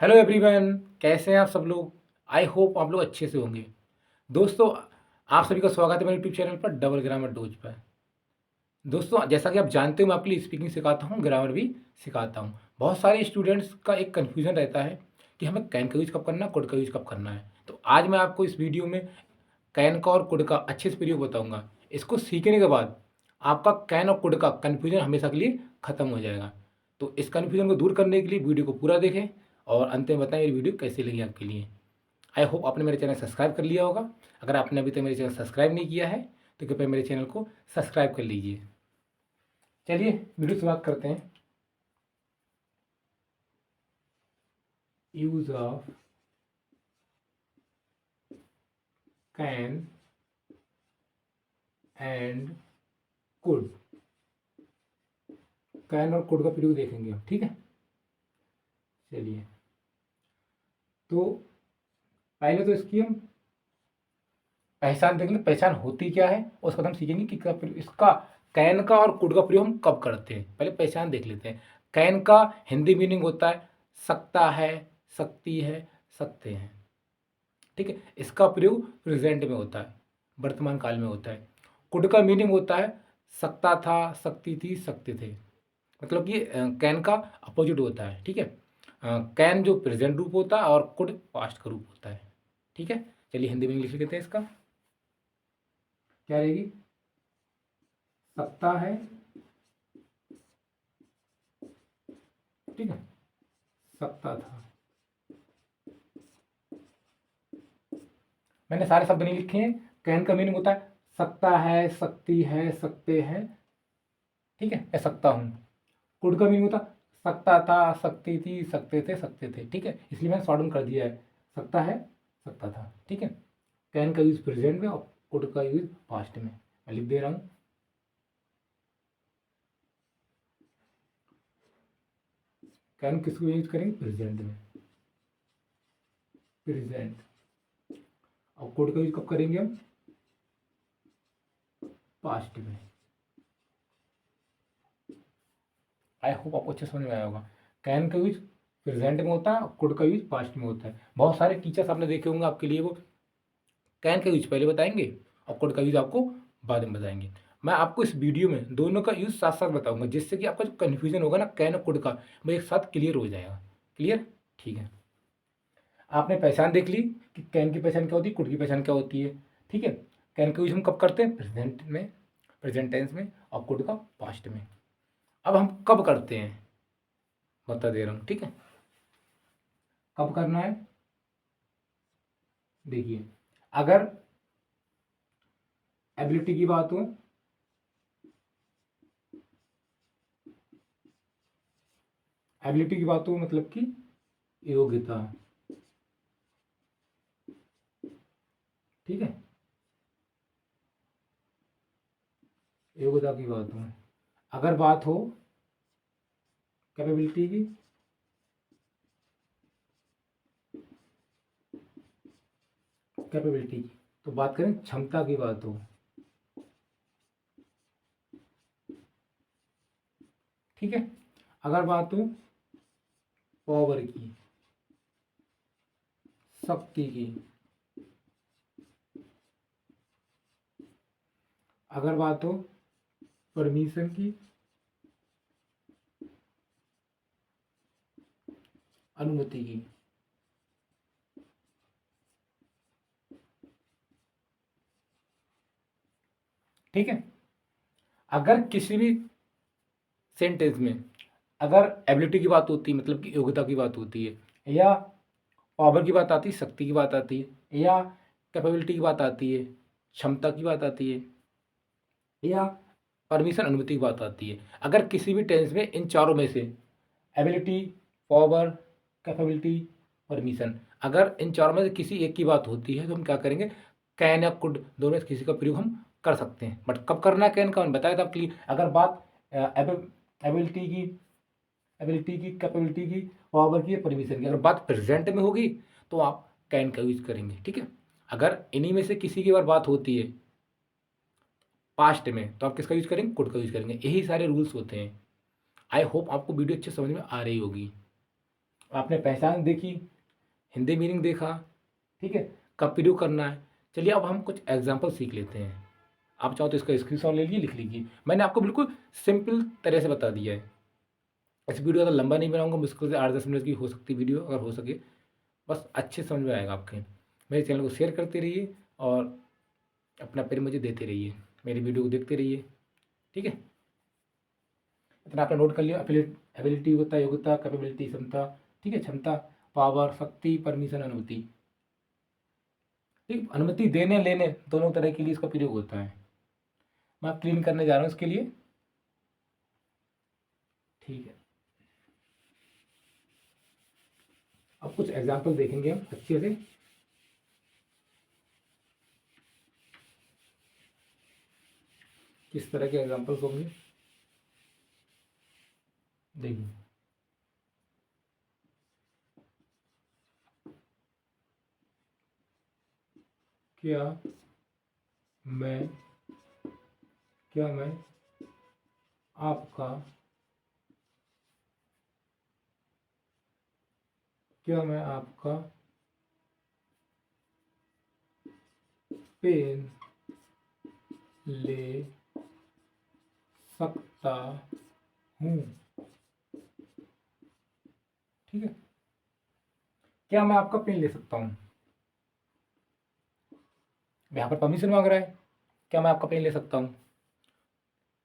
Hello everyone, कैसे हैं आप सब लोग। आई होप आप लोग अच्छे से होंगे। दोस्तों, आप सभी का स्वागत है मेरे यूट्यूब चैनल पर डबल ग्रामर डोज पर। दोस्तों, जैसा कि आप जानते हो, मैं आपके लिए स्पीकिंग सिखाता हूँ, ग्रामर भी सिखाता हूँ। बहुत सारे स्टूडेंट्स का एक कन्फ्यूजन रहता है कि हमें कैन का यूज कब करना है, कुड का यूज कब करना है। तो आज मैं आपको इस वीडियो में कैन का और कुड का अच्छे से प्रयोग बताऊंगा। इसको सीखने के बाद आपका कैन और कुड का कन्फ्यूजन हमेशा के लिए खत्म हो जाएगा। तो इस कन्फ्यूजन को दूर करने के लिए वीडियो को पूरा देखें और अंत में बताएं ये वीडियो कैसी लगी आपके लिए। आई होप आपने मेरे चैनल सब्सक्राइब कर लिया होगा। अगर आपने अभी तक मेरे चैनल सब्सक्राइब नहीं किया है तो कृपया मेरे चैनल को सब्सक्राइब कर लीजिए। चलिए वीडियो शुरुआत करते हैं। Use of can and could. Can और कुड का प्रयोग देखेंगे हम, ठीक है। चलिए, तो पहले तो इसकी हम पहचान देख लें, पहचान होती क्या है, और उसके बाद हम सीखेंगे कि इसका कैन का और कुड का प्रयोग हम कब करते हैं। पहले पहचान देख लेते हैं। कैन का हिंदी मीनिंग होता है सकता है, सकती है, सकते हैं, ठीक है। इसका प्रयोग प्रेजेंट में होता है, वर्तमान काल में होता है। कुड का मीनिंग होता है सकता था, सकती थी, सकते थे। मतलब कि कैन का अपोजिट होता है, ठीक है। कैन जो प्रेजेंट रूप होता है और कुड पास्ट का रूप होता है, ठीक है। चलिए हिंदी में इंग्लिश लिखते हैं। इसका क्या रहेगी? सकता है, ठीक है, सकता था। मैंने सारे शब्द नहीं लिखे हैं। कैन का मीनिंग होता है सकता है, सकती है, सकते हैं, ठीक है, या सकता हूँ। कुड का मीनिंग होता सकता था, सकती थी, सकते थे, सकते थे, ठीक है। इसलिए मैंने शॉर्ट डाउन कर दिया है, सकता है, सकता था, ठीक है। कैन का यूज प्रेजेंट में और कुड का यूज पास्ट में। मैं लिख दे रहा हूँ। कैन किसको यूज करेंगे? प्रेजेंट में, प्रेजेंट। और कुड का यूज कब करेंगे हम? पास्ट में। आई होप आपको अच्छे समझ में आया होगा। कैन का यूज प्रेजेंट में होता है, कुड का यूज पास्ट में होता है। बहुत सारे टीचर्स आपने देखे होंगे, आपके लिए वो कैन का यूज पहले बताएंगे और कोड का यूज आपको बाद में बताएंगे। मैं आपको इस वीडियो में दोनों का यूज साथ साथ बताऊंगा, जिससे कि आपका जो कन्फ्यूजन होगा ना कैन और कोड का, वो एक साथ क्लियर हो जाएगा। क्लियर? ठीक है। आपने पहचान देख ली कि कैन की पहचान क्या होती है, कोड की पहचान क्या होती है, ठीक है। कैन का यूज हम कब करते हैं? प्रेजेंट में, प्रेजेंट टेंस में, और कोड का पास्ट में। अब हम कब करते हैं बता दे रहा हूँ, ठीक है। कब करना है? देखिए, अगर एबिलिटी की बात हो, एबिलिटी की बात हो मतलब कि योग्यता, ठीक है, योग्यता की बात हो। अगर बात हो कैपेबिलिटी की, कैपेबिलिटी की, तो बात करें क्षमता की बात हो, ठीक है। अगर बात हो पावर की, शक्ति की, अगर बात हो परमिशन की, अनुमति की, ठीक है। अगर किसी भी सेंटेंस में अगर एबिलिटी की बात होती है, मतलब कि योग्यता की बात होती है, या पावर की बात आती है, शक्ति की बात आती है, या कैपेबिलिटी की बात आती है, क्षमता की बात आती है, या परमिशन अनुमति की बात आती है, अगर किसी भी टेंस में इन चारों में से एबिलिटी, पावर, कैपेबिलिटी, परमिशन, अगर इन चारों में से किसी एक की बात होती है तो हम क्या करेंगे? कैन या कुड दोनों में से किसी का प्रयोग हम कर सकते हैं। बट कब करना है कैन का, मैंने बताया था आपके लिए। अगर बात एबिलिटी की, एबिलिटी की, कैपेबिलिटी की, पावर की, परमिशन की, अगर बात प्रेजेंट में होगी तो आप कैन का यूज करेंगे, ठीक है। अगर इन्हीं में से किसी की बात होती है पास्ट में तो आप किसका यूज करेंगे? कुड का यूज करेंगे। यही सारे रूल्स होते हैं। आई होप आपको वीडियो अच्छे समझ में आ रही होगी। आपने पहचान देखी, हिंदी मीनिंग देखा, ठीक है, कब प्रयोग करना है। चलिए अब हम कुछ एग्जाम्पल सीख लेते हैं। आप चाहो तो इसका स्क्रीनशॉट ले लीजिए, लिख लीजिए। मैंने आपको बिल्कुल सिंपल तरह से बता दिया है। इस वीडियो ज़्यादा लंबा नहीं बनाऊंगा, मुश्किल से 8-10 मिनट की हो सकती वीडियो, अगर हो सके बस अच्छे समझ में आएगा आपके। मेरे चैनल को शेयर करते रहिए और अपना प्रेम मुझे देते रहिए, मेरी वीडियो को देखते रहिए, ठीक है। इतना आपने नोट कर लिया। एबिलिटी होता है योग्यता, कैपेबिलिटी क्षमता, ठीक है, क्षमता, पावर, शक्ति, परमिशन, अनुमति। ठीक, अनुमति देने लेने दोनों तरह के लिए इसका प्रयोग होता है। मैं क्लीन करने जा रहा हूँ इसके लिए, ठीक है। अब कुछ एग्जाम्पल देखेंगे हम अच्छे से। किस तरह के एग्जाम्पल्स होंगे देखिए। क्या मैं क्या मैं आपका क्या मैं आपका पेन ले सकता हूँ, ठीक है। क्या मैं आपका पेन ले सकता हूँ, यहाँ पर परमिशन मांग रहा है, क्या मैं आपका पेन ले सकता हूँ,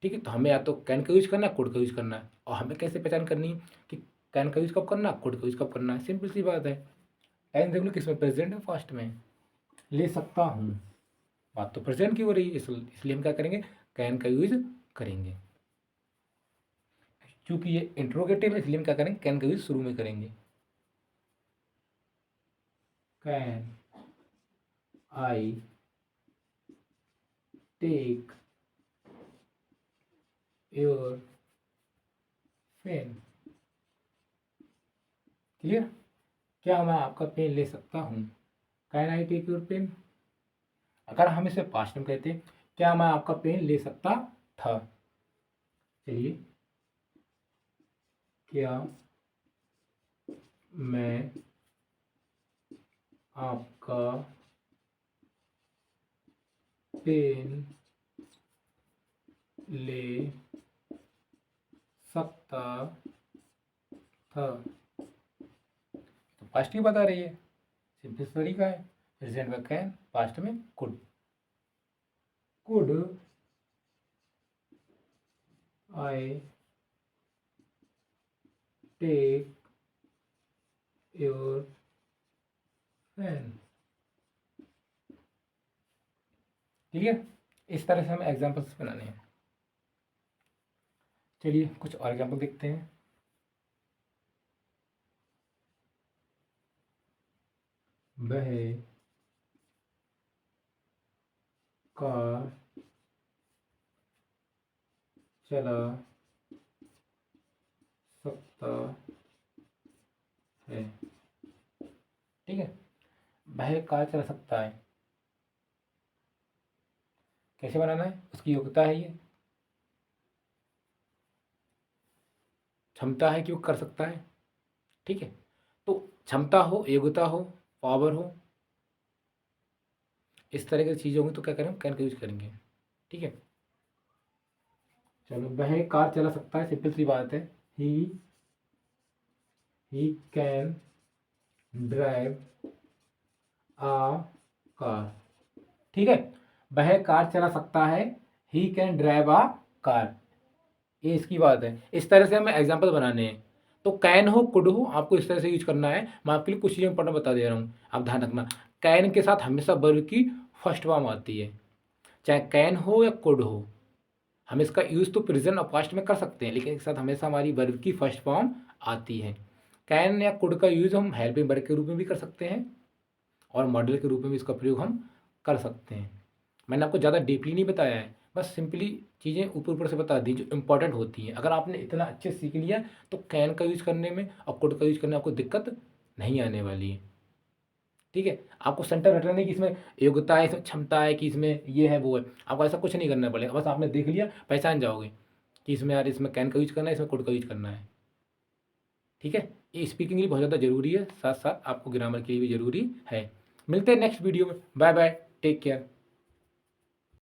ठीक है। तो हमें या तो कैन का यूज करना है, कोड का यूज करना है। और हमें कैसे पहचान करनी है कि कैन का यूज कब करना है, कोड का यूज कब करना है। सिंपल सी बात है। कैन देख लो किसमें प्रेजेंट है, फास्ट में। ले सकता हूँ, बात तो प्रेजेंट की हो रही है, इसलिए हम क्या करेंगे, कैन का यूज करेंगे। क्योंकि ये इंट्रोगेटिव है इसलिए हम क्या करेंगे, कैन का यूज शुरू में करेंगे। Can I take your pen, clear. क्या मैं आपका पेन ले सकता हूँ, can I take your pen. अगर हम इसे पास्ट में कहते हैं, क्या मैं आपका पेन ले सकता था। चलिए, क्या मैं आपका पेन ले सकता था। तो पास्ट ही बता रही है, सिंपल तरीका है। प्रेजेंट में कैन, पास्ट में could I take your pen, clear. इस तरह से हमें एग्जाम्पल्स बनाने हैं। चलिए कुछ और एग्जाम्पल देखते हैं। वह कार चला सकता है, ठीक है। वह कार चला सकता है, कैसे बनाना है, उसकी योग्यता है, ये क्षमता है कि वो कर सकता है, ठीक है। तो क्षमता हो, योग्यता हो, पावर हो, इस तरह की चीज़ें होंगी तो क्या करें, कैन का यूज करेंगे, ठीक है। चलो, वह कार चला सकता है, सिंपल सी बात है। He can drive a car, ठीक है। वह कार चला सकता है, he can drive a car, ये इसकी बात है। इस तरह से हमें एग्जाम्पल बनाने हैं। तो कैन हो, कुड हो, आपको इस तरह से यूज करना है। मैं आपके लिए कुछ चीज़ें इंपॉर्टेंट बता दे रहा हूँ, आप ध्यान रखना। कैन के साथ हमेशा वर्ब की फर्स्ट फॉर्म आती है, चाहे कैन हो या कुड हो। हम इसका यूज़ तो प्रेजेंट और पास्ट में कर सकते हैं, लेकिन इसके साथ हमेशा हमारी वर्ब की फर्स्ट फॉर्म आती है। कैन या कुड का यूज़ हम हेल्पिंग वर्ब के रूप में भी कर सकते हैं और मॉडल के रूप में भी इसका प्रयोग हम कर सकते हैं। मैंने आपको ज़्यादा डीपली नहीं बताया है, बस सिंपली चीज़ें ऊपर ऊपर से बता दी जो इंपॉर्टेंट होती हैं। अगर आपने इतना अच्छे सीख लिया तो कैन का यूज़ करने में और कुड का यूज़ करने में आपको दिक्कत नहीं आने वाली है, ठीक है। आपको सेंटर हटाना नहीं कि इसमें योग्यता है, इसमें क्षमता है, कि इसमें ये है वो है, आपको ऐसा कुछ नहीं करना पड़ेगा। बस आपने देख लिया, पहचान जाओगे कि इसमें यार इसमें कैन का यूज करना है, इसमें कुड का यूज करना है, ठीक है। ये स्पीकिंग के लिए बहुत ज़्यादा ज़रूरी है, साथ साथ आपको ग्रामर के लिए भी ज़रूरी है। मिलते हैं नेक्स्ट वीडियो में। Bye bye, take care.